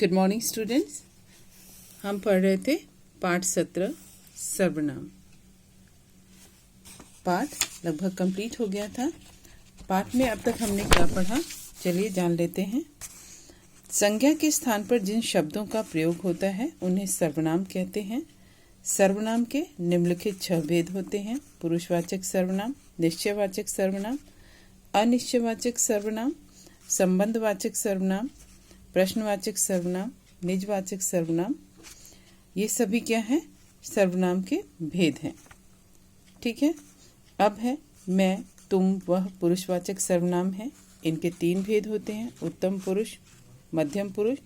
Good morning students. हम पढ़ रहे थे पाठ 17 सर्वनाम। पाठ लगभग कंप्लीट हो गया था। पाठ में अब तक हमने क्या पढ़ा, चलिए जान लेते हैं। संज्ञा के स्थान पर जिन शब्दों का प्रयोग होता है उन्हें सर्वनाम कहते हैं। सर्वनाम के निम्नलिखित 6 भेद होते हैं: पुरुषवाचक सर्वनाम, निश्चयवाचक सर्वनाम, अनिश्चयवाचक सर्वनाम, संबंधवाचक सर्वनाम, प्रश्नवाचक सर्वनाम, निजवाचक सर्वनाम। ये सभी क्या है? सर्वनाम के भेद हैं। ठीक है। अब है मैं, तुम, वह पुरुषवाचक सर्वनाम है। इनके 3 भेद होते हैं: उत्तम पुरुष, मध्यम पुरुष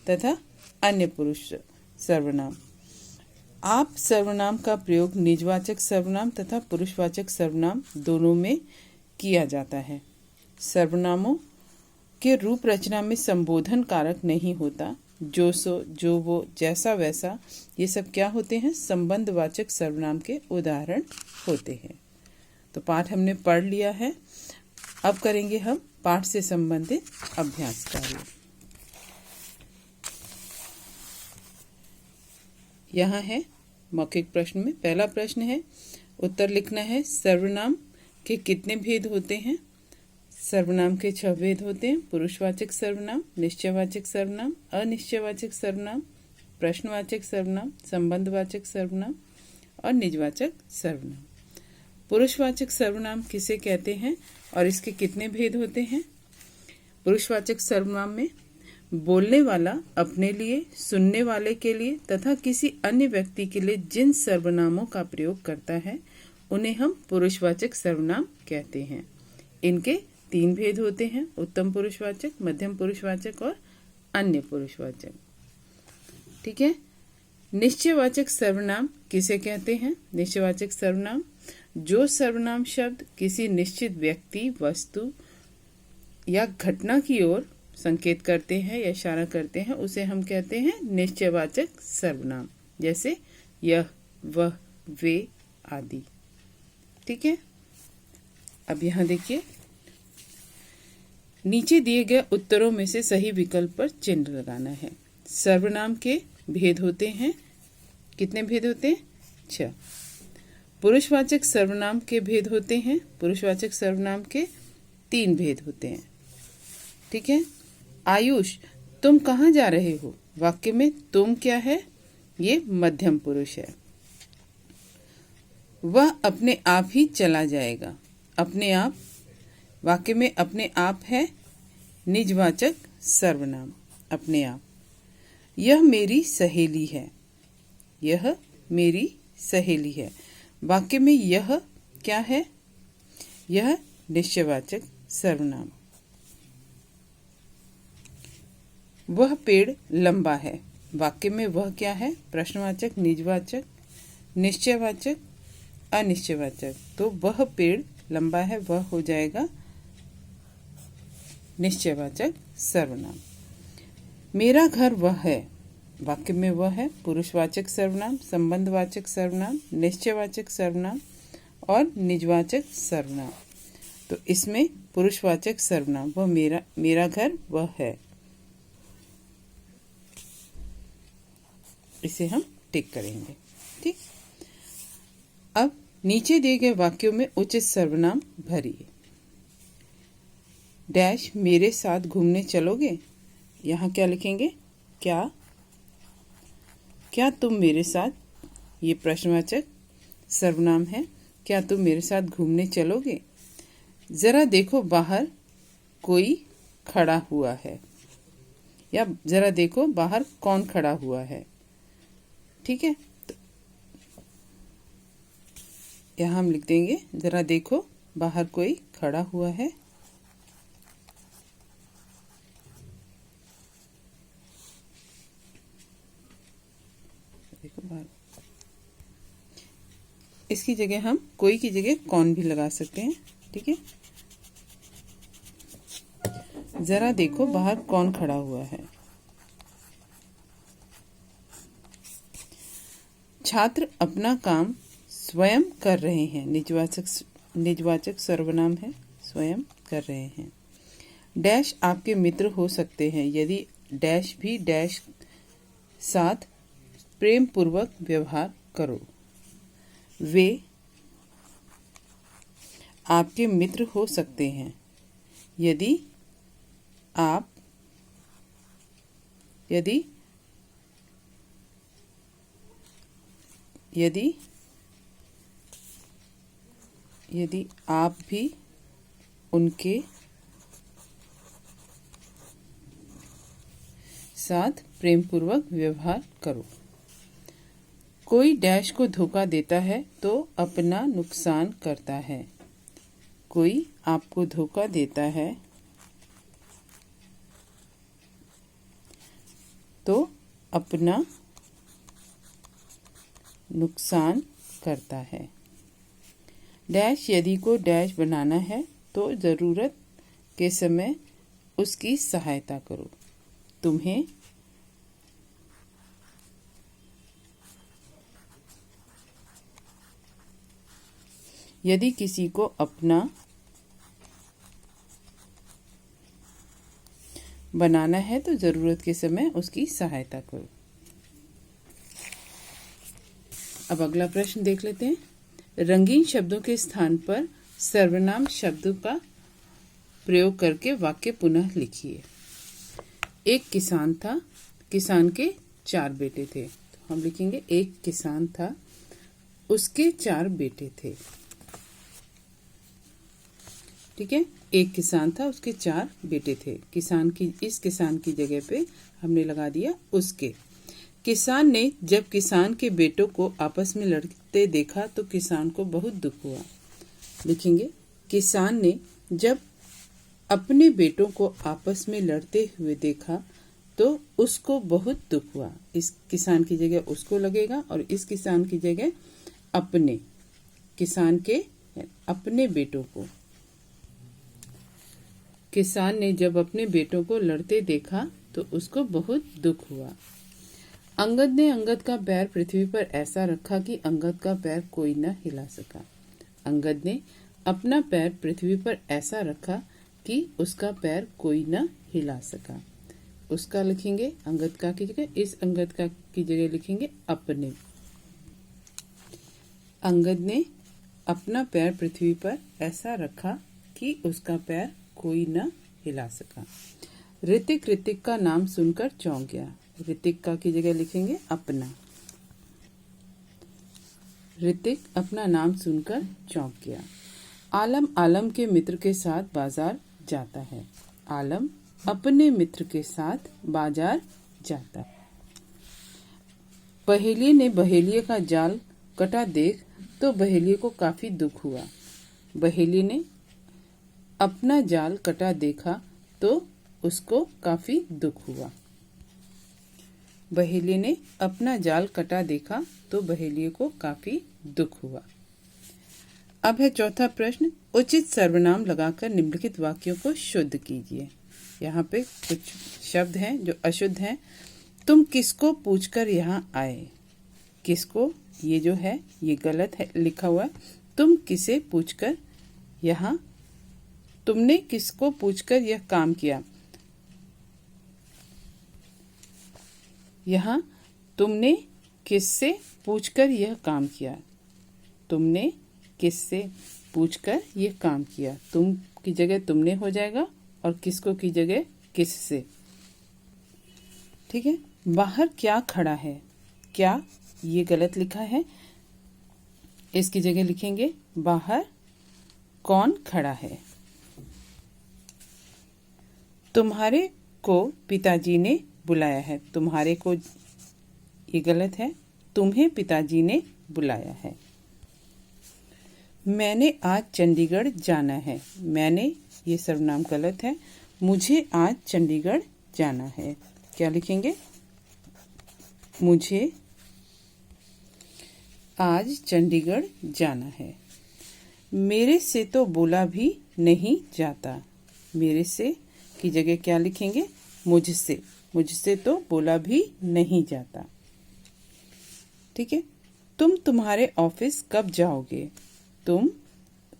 तथा अन्य पुरुष सर्वनाम। आप सर्वनाम का प्रयोग निजवाचक सर्वनाम तथा पुरुषवाचक सर्वनाम दोनों में किया जाता है। सर्वनामों के रूप रचना में संबोधन कारक नहीं होता। जो सो, जो वो, जैसा वैसा, ये सब क्या होते हैं? संबंधवाचक सर्वनाम के उदाहरण होते हैं। तो पाठ हमने पढ़ लिया है। अब करेंगे हम पाठ से संबंधित अभ्यास कार्य। यहाँ है मौखिक प्रश्न में पहला प्रश्न है, उत्तर लिखना है। सर्वनाम के कितने भेद होते हैं? सर्वनाम के 6 भेद होते हैं: पुरुषवाचक सर्वनाम, निश्चयवाचक सर्वनाम, अनिश्चयवाचक सर्वनाम, प्रश्नवाचक सर्वनाम, संबंधवाचक सर्वनाम और निजवाचक सर्वनाम। पुरुषवाचक सर्वनाम किसे कहते हैं और इसके कितने भेद होते हैं? पुरुषवाचक सर्वनाम में बोलने वाला अपने लिए, सुनने वाले के लिए तथा किसी अन्य व्यक्ति के लिए जिन सर्वनामों का प्रयोग करता है उन्हें हम पुरुषवाचक सर्वनाम कहते हैं। इनके 3 भेद होते हैं: उत्तम पुरुषवाचक, मध्यम पुरुषवाचक और अन्य पुरुषवाचक। ठीक है। निश्चयवाचक सर्वनाम किसे कहते हैं? निश्चयवाचक सर्वनाम जो सर्वनाम शब्द किसी निश्चित व्यक्ति, वस्तु या घटना की ओर संकेत करते हैं या इशारा करते हैं उसे हम कहते हैं निश्चयवाचक सर्वनाम, जैसे यह, वह, वे आदि। ठीक है। अब यहाँ देखिए, नीचे दिए गए उत्तरों में से सही विकल्प पर चिन्ह लगाना है। सर्वनाम के भेद होते हैं, कितने भेद होते हैं? 6। पुरुषवाचक सर्वनाम के भेद होते हैं, पुरुषवाचक सर्वनाम के 3 भेद होते हैं। ठीक है। आयुष, तुम कहाँ जा रहे हो? वाक्य में तुम क्या है? ये मध्यम पुरुष है। वह अपने आप ही चला जाएगा। अपने आप, वाक्य में अपने आप है निजवाचक सर्वनाम, अपने आप। यह मेरी सहेली है। यह मेरी सहेली है। वाक्य में यह क्या है? यह निश्चयवाचक सर्वनाम। वह पेड़ लंबा है। वाक्य में वह क्या है? प्रश्नवाचक, निजवाचक, निश्चयवाचक, अनिश्चयवाचक। तो वह पेड़ लंबा है, वह हो जाएगा निश्चयवाचक सर्वनाम। मेरा घर वह है। वाक्य में वह है पुरुषवाचक सर्वनाम, संबंधवाचक सर्वनाम, निश्चयवाचक सर्वनाम और निजवाचक सर्वनाम। तो इसमें पुरुषवाचक सर्वनाम वह मेरा घर वह है, इसे हम टिक करेंगे। ठीक। अब नीचे दिए गए वाक्यों में उचित सर्वनाम भरिए। डैश मेरे साथ घूमने चलोगे? यहाँ क्या लिखेंगे? क्या तुम मेरे साथ, ये प्रश्नवाचक सर्वनाम है। क्या तुम मेरे साथ घूमने चलोगे? जरा देखो बाहर कोई खड़ा हुआ है, या जरा देखो बाहर कौन खड़ा हुआ है। ठीक है। तो यहाँ हम लिख देंगे जरा देखो बाहर कोई खड़ा हुआ है। देखो बाहर, इसकी जगह हम कोई की जगह कौन भी लगा सकते हैं। ठीक है। जरा देखो बाहर कौन खड़ा हुआ है। छात्र अपना काम स्वयं कर रहे हैं। निजवाचक सर्वनाम है, स्वयं कर रहे हैं। डैश आपके मित्र हो सकते हैं यदि डैश भी डैश साथ प्रेम पूर्वक व्यवहार करो। वे आपके मित्र हो सकते हैं यदि आप भी उनके साथ प्रेम पूर्वक व्यवहार करो। कोई डैश को धोखा देता है तो अपना नुकसान करता है। कोई आपको धोखा देता है तो अपना नुकसान करता है। डैश यदि को डैश बनाना है तो ज़रूरत के समय उसकी सहायता करो। तुम्हें यदि किसी को अपना बनाना है तो ज़रूरत के समय उसकी सहायता करो। अब अगला प्रश्न देख लेते हैं। रंगीन शब्दों के स्थान पर सर्वनाम शब्दों का प्रयोग करके वाक्य पुनः लिखिए। एक किसान था, किसान के 4 बेटे थे। तो हम लिखेंगे एक किसान था, उसके 4 बेटे थे। ठीक है, एक किसान था, उसके 4 बेटे थे। इस किसान की जगह पे हमने लगा दिया उसके। किसान ने जब किसान के बेटों को आपस में लड़ते देखा तो किसान को बहुत दुख हुआ। लिखेंगे किसान ने जब अपने बेटों को आपस में लड़ते हुए देखा तो उसको बहुत दुख हुआ। इस किसान की जगह उसको लगेगा और इस किसान की जगह अपने, किसान के अपने बेटों को। किसान ने जब अपने बेटों को लड़ते देखा तो उसको बहुत दुख हुआ। अंगद ने अंगद का पैर पृथ्वी पर ऐसा रखा कि अंगद का पैर कोई न हिला सका। अंगद ने अपना पैर पृथ्वी पर ऐसा रखा कि उसका पैर कोई न हिला सका। उसका लिखेंगे अंगद का की जगह, इस अंगद का की जगह लिखेंगे अपने। अंगद ने अपना पैर पृथ्वी पर ऐसा रखा कि उसका पैर कोई न हिला सका। ऋतिक का नाम सुनकर चौंक गया। ऋतिक का की जगह लिखेंगे अपना। ऋतिक अपना नाम सुनकर चौंक गया। आलम के मित्र के साथ बाजार जाता है। आलम अपने मित्र के साथ बाजार जाता है। बहेलिये ने बहेलिये का जाल कटा देख तो बहेलिये को काफी दुख हुआ। बहेलिये ने अपना जाल कटा देखा तो उसको काफी दुख हुआ। बहेलिये ने अपना जाल कटा देखा तो बहेलिये को काफी दुख हुआ। अब है चौथा प्रश्न। उचित सर्वनाम लगाकर निम्नलिखित वाक्यों को शुद्ध कीजिए। यहाँ पे कुछ शब्द हैं जो अशुद्ध हैं। तुम किसको पूछकर यहाँ आए? किसको, ये जो है ये गलत है लिखा हुआ। तुम किसे पूछकर यहाँ, तुमने किसको पूछकर यह काम किया? यहाँ तुमने किससे पूछकर यह काम किया। तुमने किससे पूछकर यह काम किया। तुम की जगह तुमने हो जाएगा और किसको की जगह किससे। ठीक है। बाहर क्या खड़ा है? क्या, ये गलत लिखा है। इसकी जगह लिखेंगे बाहर कौन खड़ा है। तुम्हारे को पिताजी ने बुलाया है। तुम्हारे को ये गलत है, तुम्हें पिताजी ने बुलाया है। मैंने आज चंडीगढ़ जाना है। मैंने, ये सर्वनाम गलत है। मुझे आज चंडीगढ़ जाना है। क्या लिखेंगे? मुझे आज चंडीगढ़ जाना है। मेरे से तो बोला भी नहीं जाता। मेरे से की जगह क्या लिखेंगे? मुझसे। मुझसे तो बोला भी नहीं जाता। ठीक है। तुम तुम्हारे ऑफिस कब जाओगे? तुम,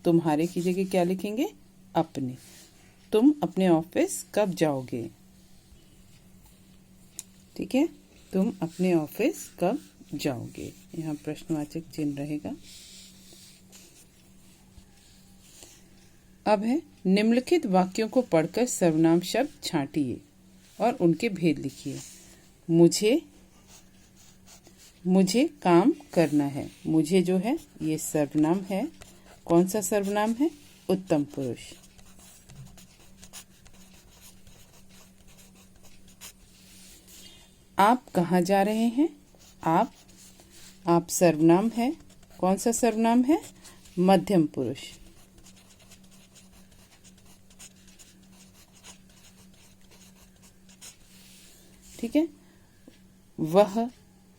तुम्हारे की जगह क्या लिखेंगे? अपने। तुम अपने ऑफिस कब जाओगे? ठीक है, तुम अपने ऑफिस कब जाओगे, यहाँ प्रश्नवाचक चिन्ह रहेगा। अब है निम्नलिखित वाक्यों को पढ़कर सर्वनाम शब्द छांटिए और उनके भेद लिखिए। मुझे काम करना है। मुझे जो है ये सर्वनाम है। कौन सा सर्वनाम है? उत्तम पुरुष। आप कहाँ जा रहे हैं? आप सर्वनाम है। कौन सा सर्वनाम है? मध्यम पुरुष। ठीक है, वह,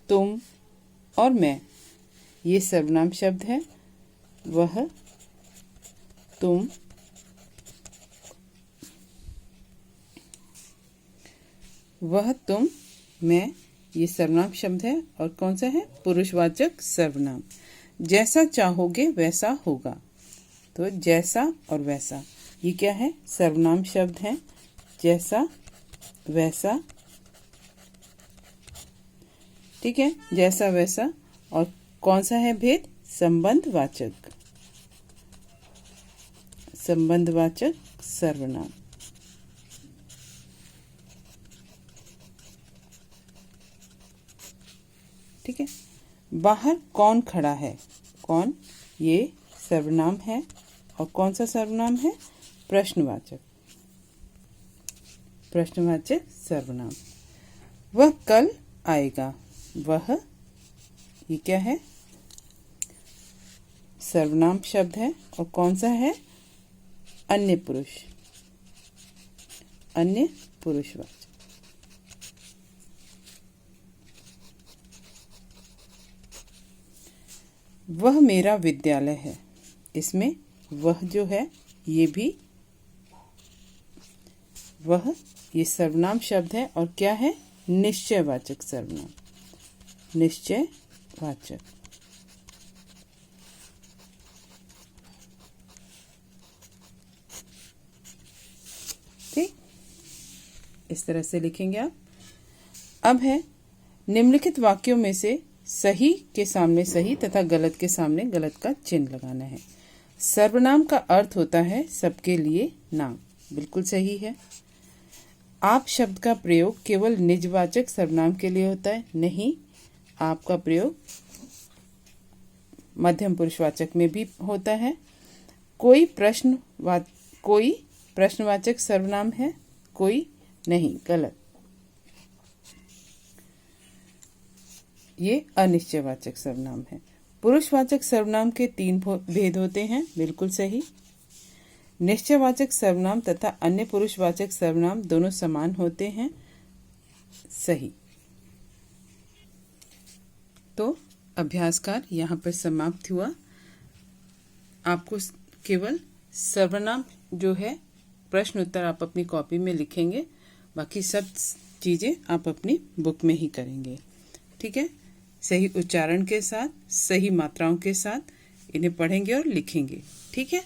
तुम और मैं ये सर्वनाम शब्द है। वह, तुम, मैं ये सर्वनाम शब्द है। और कौन सा है? पुरुषवाचक सर्वनाम। जैसा चाहोगे वैसा होगा। तो जैसा और वैसा ये क्या है? सर्वनाम शब्द है। जैसा, वैसा। ठीक है, जैसा वैसा। और कौन सा है भेद? संबंधवाचक सर्वनाम। ठीक है, बाहर कौन खड़ा है? कौन, ये सर्वनाम है। और कौन सा सर्वनाम है? प्रश्नवाचक सर्वनाम। वह कल आएगा। वह, ये क्या है? सर्वनाम शब्द है। और कौन सा है? अन्य पुरुषवाचक। वह मेरा विद्यालय है। इसमें वह जो है ये भी वह ये सर्वनाम शब्द है। और क्या है? निश्चयवाचक सर्वनाम। निश्चयवाचक। ठीक, इस तरह से लिखेंगे आप। अब है निम्नलिखित वाक्यों में से सही के सामने सही तथा गलत के सामने गलत का चिन्ह लगाना है। सर्वनाम का अर्थ होता है सबके लिए नाम। बिल्कुल सही है। आप शब्द का प्रयोग केवल निजवाचक सर्वनाम के लिए होता है। नहीं, आपका प्रयोग मध्यम पुरुषवाचक में भी होता है। कोई प्रश्नवाचक सर्वनाम है, कोई नहीं, गलत। ये अनिश्चयवाचक सर्वनाम है। पुरुषवाचक सर्वनाम के 3 भेद होते हैं। बिल्कुल सही। निश्चयवाचक सर्वनाम तथा अन्य पुरुषवाचक सर्वनाम दोनों समान होते हैं। सही। तो अभ्यास कार्य यहाँ पर समाप्त हुआ। आपको केवल सर्वनाम जो है प्रश्न उत्तर आप अपनी कॉपी में लिखेंगे, बाकी सब चीज़ें आप अपनी बुक में ही करेंगे। ठीक है, सही उच्चारण के साथ, सही मात्राओं के साथ इन्हें पढ़ेंगे और लिखेंगे। ठीक है।